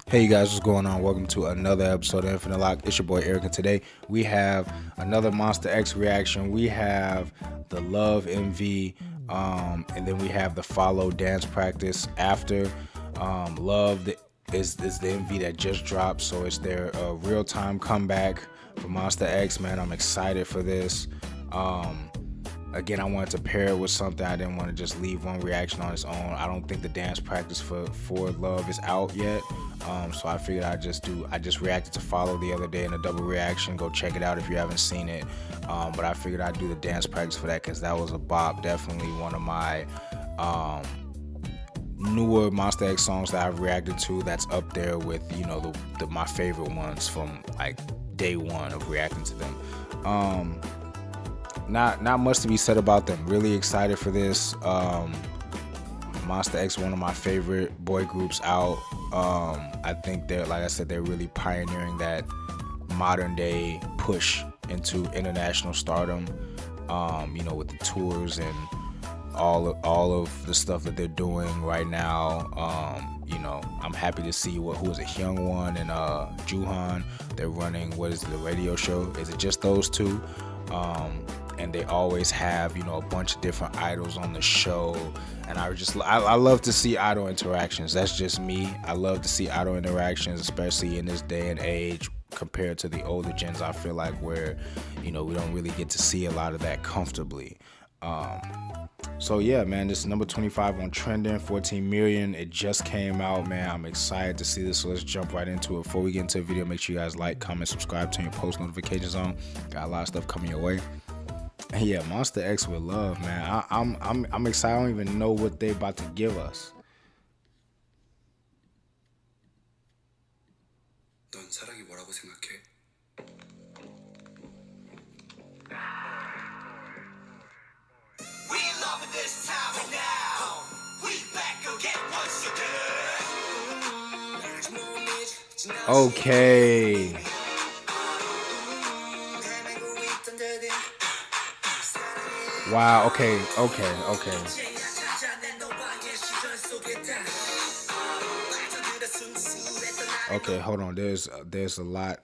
Hey you guys, what's going on? Welcome to another episode of Infinite Lock. It's your boy Eric, and today we have another Monsta X reaction. We have the Love MV, and then we have the Follow dance practice after. Love is the MV that just dropped, so it's their real-time comeback for Monsta X. Man, I'm excited for this. Again, I wanted to pair it with something. I didn't want to just leave one reaction on its own. I don't think the dance practice for Love is out yet. So I figured I just reacted to Follow the other day in a double reaction. Go check it out if you haven't seen it. But I figured I'd do the dance practice for that because that was a bop. Definitely one of my newer Monsta X songs that I've reacted to. That's up there with, you know, my favorite ones from like day one of reacting to them. Not much to be said about them. Really excited for this. Monsta X, one of my favorite boy groups out. I think they're, like I said, they're really pioneering that modern day push into international stardom. You know, with the tours and all of the stuff that they're doing right now. You know, I'm happy to see who is it, Hyungwon and Juhan. They're running, what is it, the radio show? Is it just those two? And they always have, you know, a bunch of different idols on the show, and I love to see idol interactions. That's just me. I love to see idol interactions, especially in this day and age compared to the older gens. I feel like where, you know, we don't really get to see a lot of that comfortably. So yeah, man, this is number 25 on trending, 14 million. It just came out, man. I'm excited to see this, so let's jump right into it. Before we get into the video, make sure you guys like, comment, subscribe, turn your post notifications on. Got a lot of stuff coming your way. And yeah, Monsta X with Love, man. I'm excited. I don't even know what they about to give us. 넌 사랑이 뭐라고 생각해? We love it this time and now. We back again once again. Okay. Wow, okay. Okay, hold on. There's a lot.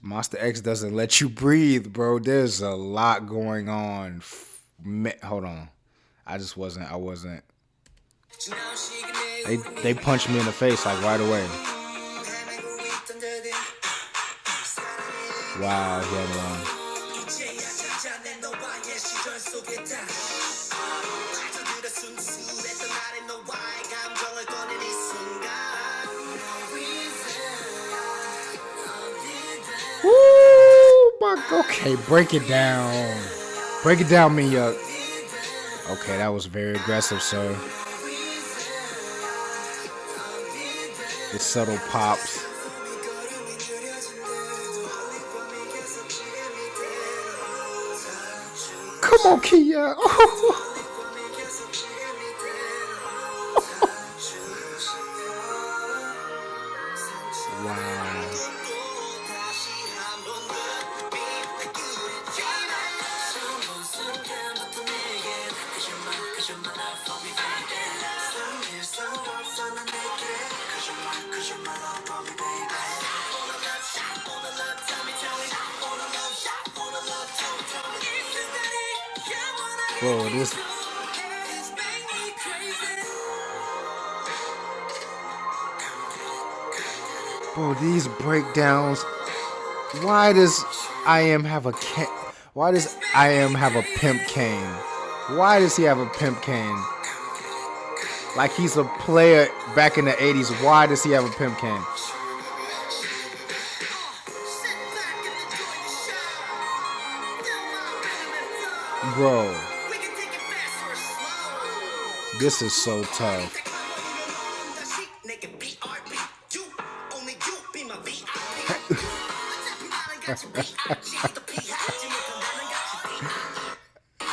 Monsta X doesn't let you breathe, bro. There's a lot going on. Hold on. I wasn't. They punched me in the face like right away. Wow, he had one. Woo! Okay, break it down. Break it down, Minya. Okay, that was very aggressive, sir. The subtle pops. Come on, Kia. Wow. Bro, these breakdowns. Why does IM have a Why does IM have a pimp cane? Why does he have a pimp cane? Like he's a player back in the 80s. Why does he have a pimp cane? Bro, this is so tough.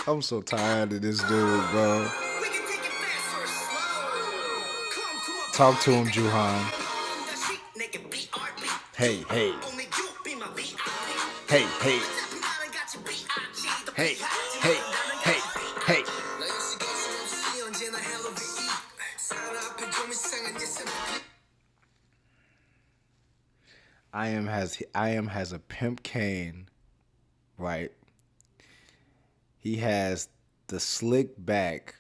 I'm so tired of this dude, bro. Talk to him, Juhan. Hey. Hey. I am has a pimp cane, right? He has the slick back,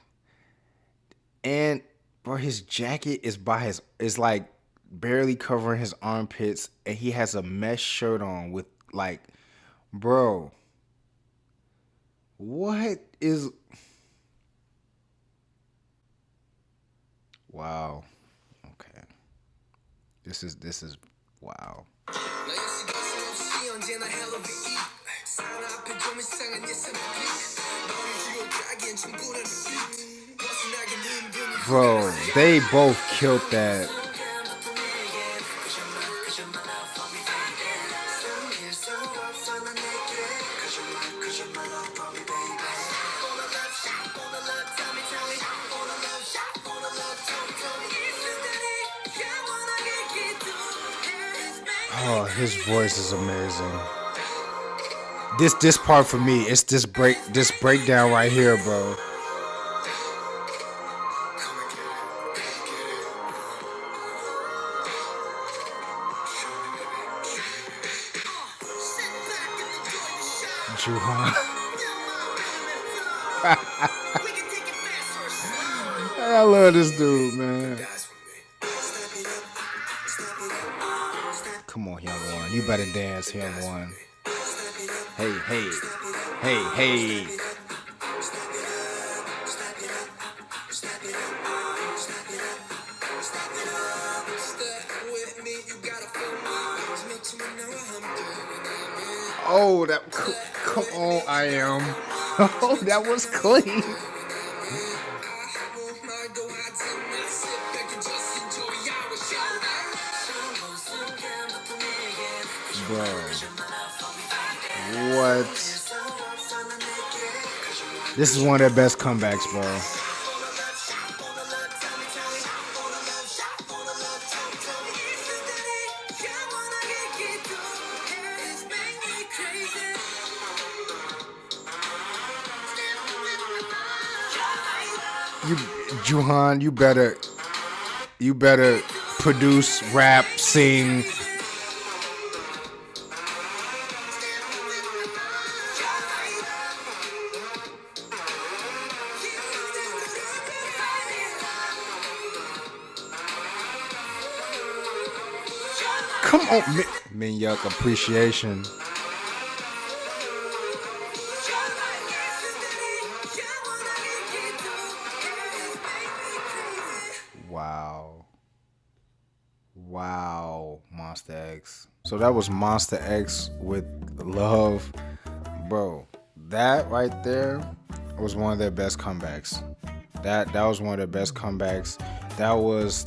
and bro, his jacket is like barely covering his armpits, and he has a mesh shirt on with like, bro, what is? Wow. Okay. This is wow. Bro, they both killed that. Oh, his voice is amazing. This part for me, it's this breakdown right here, bro. Juhan. I love this dude, man. Come on, young one. You better dance, young one. Hey, hey, hey, hey. Oh, that come on, I am. Oh, that was clean. Bro, what? This is one of their best comebacks, bro. Juhan, you better produce, rap, sing. Come on, Minyuk appreciation. Wow. Wow, Monsta X. So that was Monsta X with Love. Bro, that right there was one of their best comebacks. That was one of their best comebacks. That was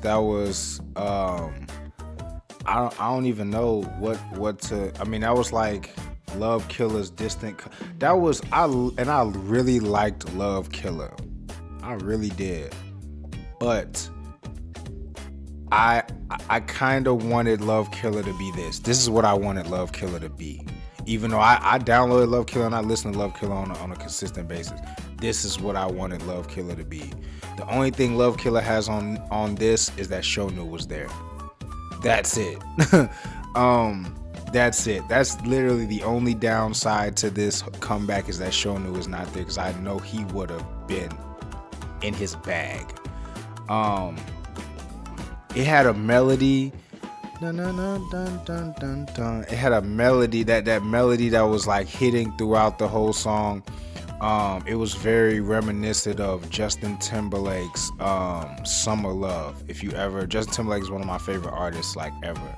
I don't even know what to. I mean, that was like Love Killer's distant. That was I really liked Love Killer. I really did. But I kind of wanted Love Killer to be this. This is what I wanted Love Killer to be. Even though I downloaded Love Killer and I listen to Love Killer on a consistent basis. This is what I wanted Love Killer to be. The only thing Love Killer has on this is that Shonu was there. That's it. That's it. That's literally the only downside to this comeback is that Shonu is not there because I know he would have been in his bag. It had a melody. Dun, dun, dun, dun, dun, dun, dun. It had a melody that melody that was like hitting throughout the whole song. It was very reminiscent of Justin Timberlake's Summer Love. Justin Timberlake is one of my favorite artists like ever.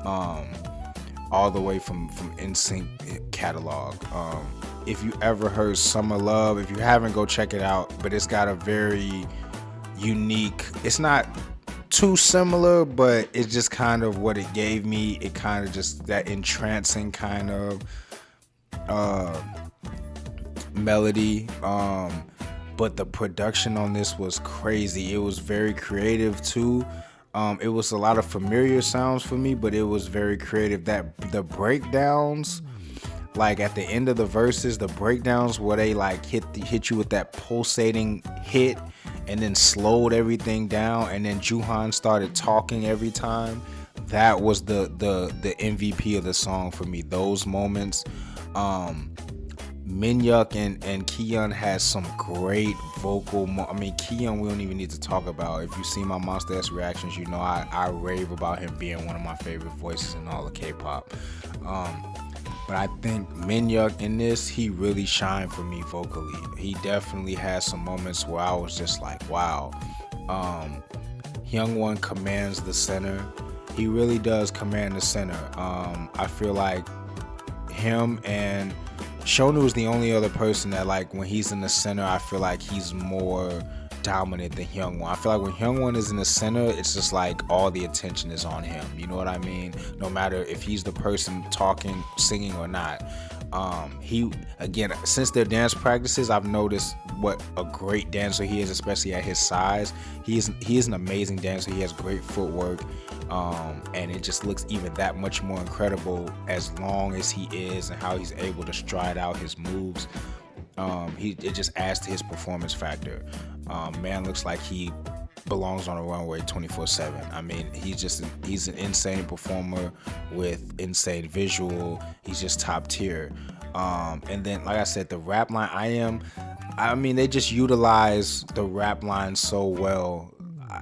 All the way from NSYNC catalog. If you ever heard Summer Love, if you haven't, go check it out. But it's got a very unique. It's not too similar, but it's just kind of what it gave me. It kind of just that entrancing kind of melody. But the production on this was crazy. It was very creative too. It was a lot of familiar sounds for me, but it was very creative. That the breakdowns, like at the end of the verses, the breakdowns where they like hit you with that pulsating hit and then slowed everything down, and then Juhan started talking every time. that was the MVP of the song for me. Those moments. Minyuk and Kihyun has some great vocal. I mean, Kihyun, we don't even need to talk about. If you see my Monsta X reactions, you know I rave about him being one of my favorite voices in all of K-pop. But I think Minyuk in this, he really shined for me vocally. He definitely has some moments where I was just like, wow. Hyungwon commands the center. He really does command the center. I feel like him and Shonu is the only other person that, like, when he's in the center, I feel like he's more dominant than Hyungwon. I feel like when Hyungwon is in the center, it's just like all the attention is on him. You know what I mean? No matter if he's the person talking, singing, or not. He, again, since their dance practices, I've noticed what a great dancer he is, especially at his size. He is an amazing dancer. He has great footwork, and it just looks even that much more incredible as long as he is and how he's able to stride out his moves. It just adds to his performance factor. Man looks like he belongs on a runway 24/7. I mean, he's an insane performer with insane visual. He's just top tier. And then, like I said, the rap line, I mean, they just utilize the rap line so well.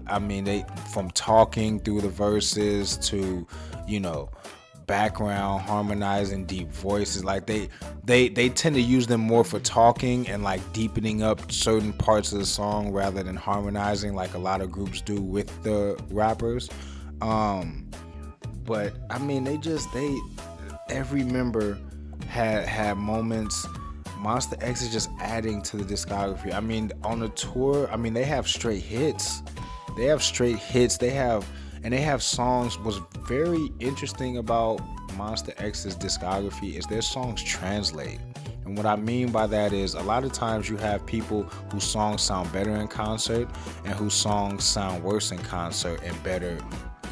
I mean, they, from talking through the verses to, you know, background harmonizing deep voices, like they tend to use them more for talking and like deepening up certain parts of the song rather than harmonizing like a lot of groups do with the rappers. But I mean, every member had moments. Monsta X is just adding to the discography. I mean, on the tour, I mean, they have straight hits. They have songs. What's very interesting about Monsta X's discography is their songs translate. And what I mean by that is, a lot of times you have people whose songs sound better in concert and whose songs sound worse in concert and better,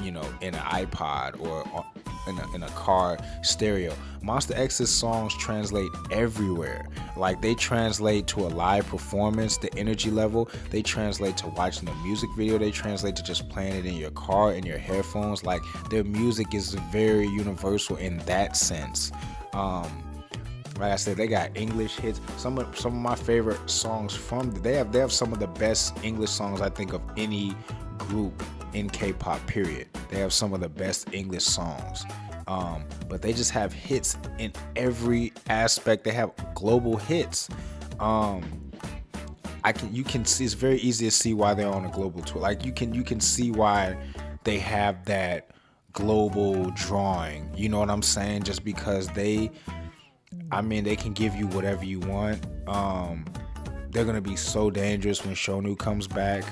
you know, in an iPod or in a car stereo. Monsta X's songs translate everywhere. Like, they translate to a live performance, the energy level. They translate to watching the music video. They translate to just playing it in your car, in your headphones. Like, their music is very universal in that sense. Like I said, they got English hits. Some of my favorite songs from they have some of the best English songs, I think, of any group in K-pop, period. They have some of the best English songs. But they just have hits in every aspect. They have global hits. You can see, it's very easy to see why they're on a global tour. Like, you can see why they have that global drawing. You know what I'm saying? Just because they can give you whatever you want. They're gonna be so dangerous when Shonu comes back.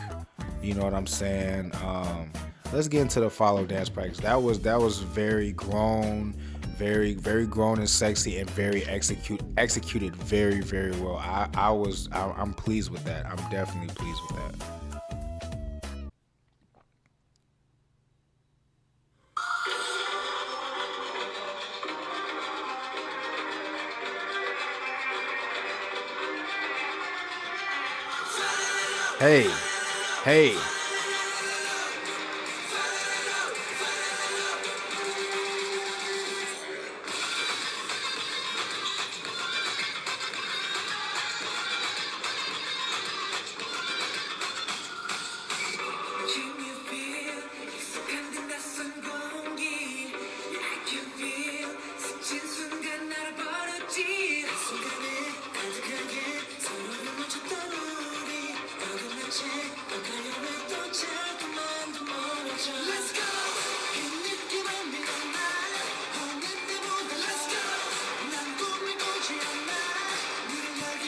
You know what I'm saying? Let's get into the follow dance practice. That was very grown, very grown and sexy, and very executed very, very well. I'm pleased with that. I'm definitely pleased with that. Hey.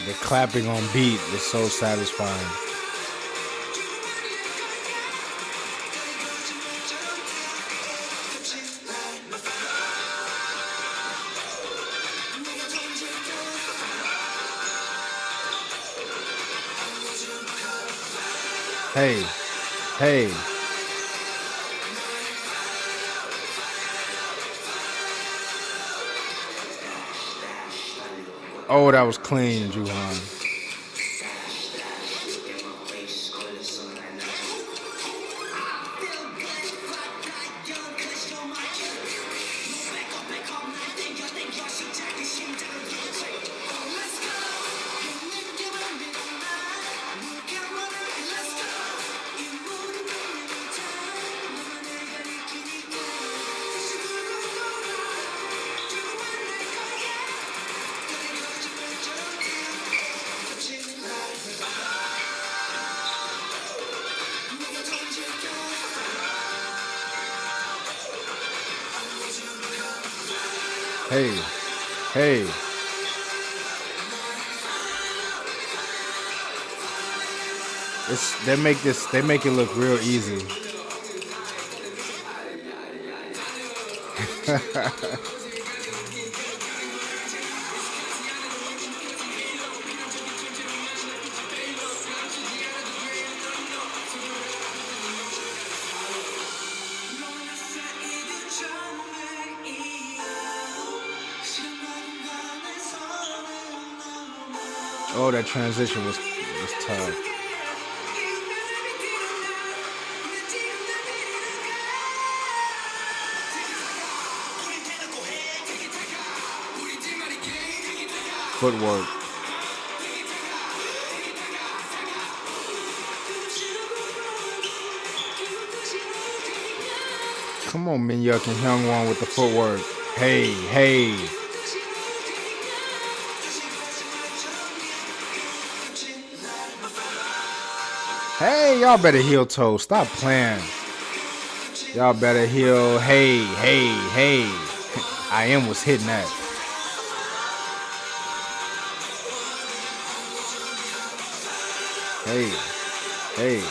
The clapping on beat is so satisfying. Hey. Oh, that was clean, Juhan. Hey, hey. They make it look real easy. Oh, that transition was tough. Footwork. Come on, Minyuk and Hyungwon with the footwork. Hey, hey. Hey, y'all better heel toe. Stop playing. Y'all better heel. Hey, hey, hey. I am was hitting that. Hey, hey.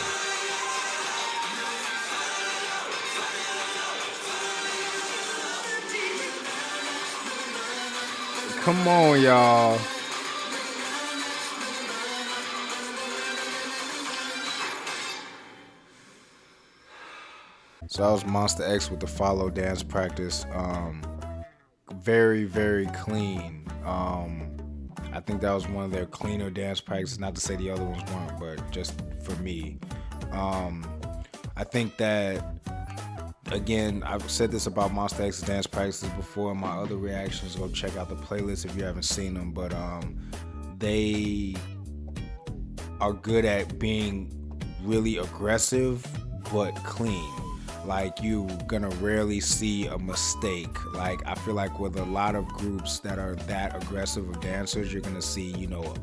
Come on, y'all. So that was Monsta X with the follow dance practice. Very, very clean. I think that was one of their cleaner dance practices. Not to say the other ones weren't, but just for me. I think that, again, I've said this about Monsta X's dance practices before in my other reactions. Go check out the playlist if you haven't seen them. But they are good at being really aggressive but clean. Like, you gonna rarely see a mistake. Like, I feel like with a lot of groups that are that aggressive of dancers, you're gonna see, you know,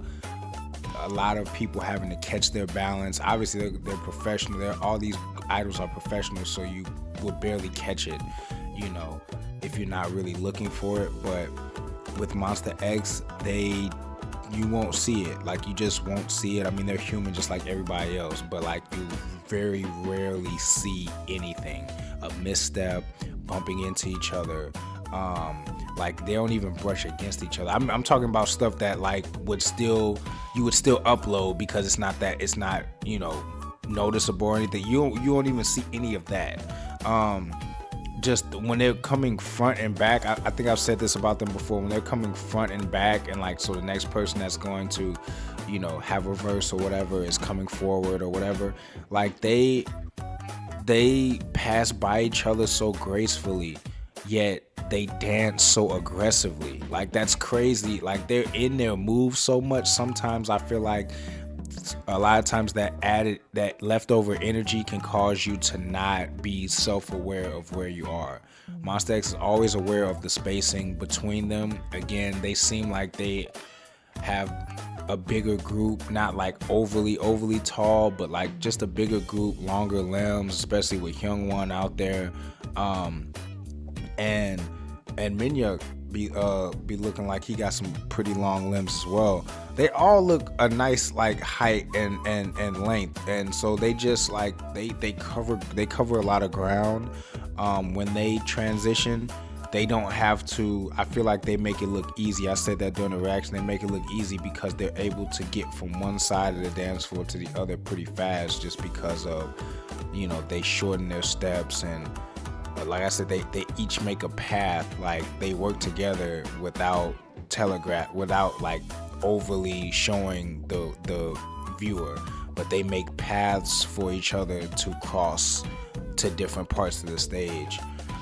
a lot of people having to catch their balance. Obviously, they're professional. All these idols are professional, so you would barely catch it, you know, if you're not really looking for it. But with Monsta X, you won't see it. Like, you just won't see it. I mean, they're human just like everybody else, but like, you very rarely see anything. A misstep, bumping into each other. Like, they don't even brush against each other. I'm talking about stuff that like you would still upload because it's not, you know, noticeable or anything. You don't even see any of that. Just when they're coming front and back, I think I've said this about them before, when they're coming front and back, and like, so the next person that's going to, you know, have reverse or whatever is coming forward or whatever, like, they pass by each other so gracefully, yet they dance so aggressively. Like, that's crazy. Like, they're in their moves so much. Sometimes I feel like a lot of times that leftover energy can cause you to not be self-aware of where you are. Monsta X is always aware of the spacing between them. Again, they seem like they have a bigger group, not like overly tall, but like just a bigger group, longer limbs, especially with Hyungwon out there. And Minyuk be looking like he got some pretty long limbs as well. They all look a nice like height and length, and so they just like they cover a lot of ground. When they transition, they don't have to. I feel like they make it look easy. I said that during the reaction. They make it look easy because they're able to get from one side of the dance floor to the other pretty fast, just because of, you know, they shorten their steps. And like I said, they each make a path. Like, they work together without like overly showing the viewer, but they make paths for each other to cross to different parts of the stage.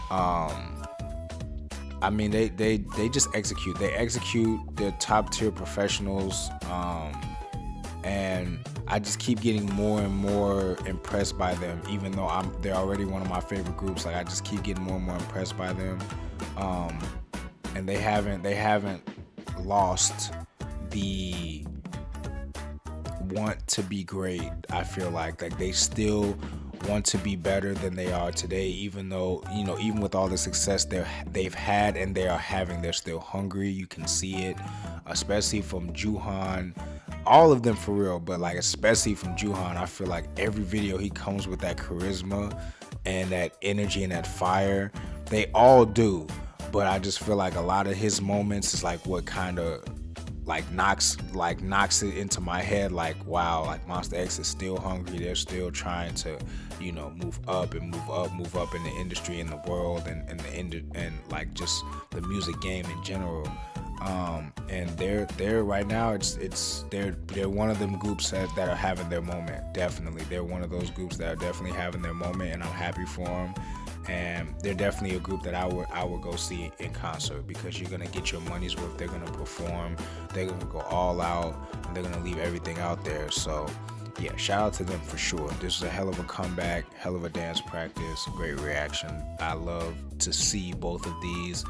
I mean, they just execute. They execute. They're top tier professionals, and I just keep getting more and more impressed by them. Even though they're already one of my favorite groups, like, I just keep getting more and more impressed by them. And they haven't lost the want to be great. I feel like they still want to be better than they are today, even though, even with all the success they've had and they are having, they're still hungry. You can see it, especially from Juhan, all of them for real, but like especially from Juhan. I feel like every video he comes with that charisma and that energy and that fire. They all do, but I just feel like a lot of his moments is like what kind of like knocks it into my head, like, wow, like Monsta X is still hungry. They're still trying to, move up in the industry, in the world, and like just the music game in general. And they're right now, they're one of them groups that are having their moment. Definitely, they're one of those groups that are definitely having their moment, and I'm happy for them. And they're definitely a group that I would go see in concert, because you're gonna get your money's worth. They're gonna perform, they're gonna go all out, and they're gonna leave everything out there. So yeah, shout out to them for sure. This is a hell of a comeback, hell of a dance practice, great reaction. I love to see both of these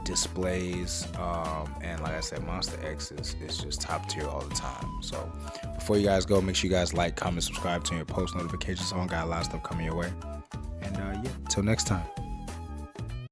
displays, and like I said, Monsta X is just top tier all the time. So before you guys go, make sure you guys like, comment, subscribe, turn your post notifications on. Got a lot of stuff coming your way. And yeah, till next time.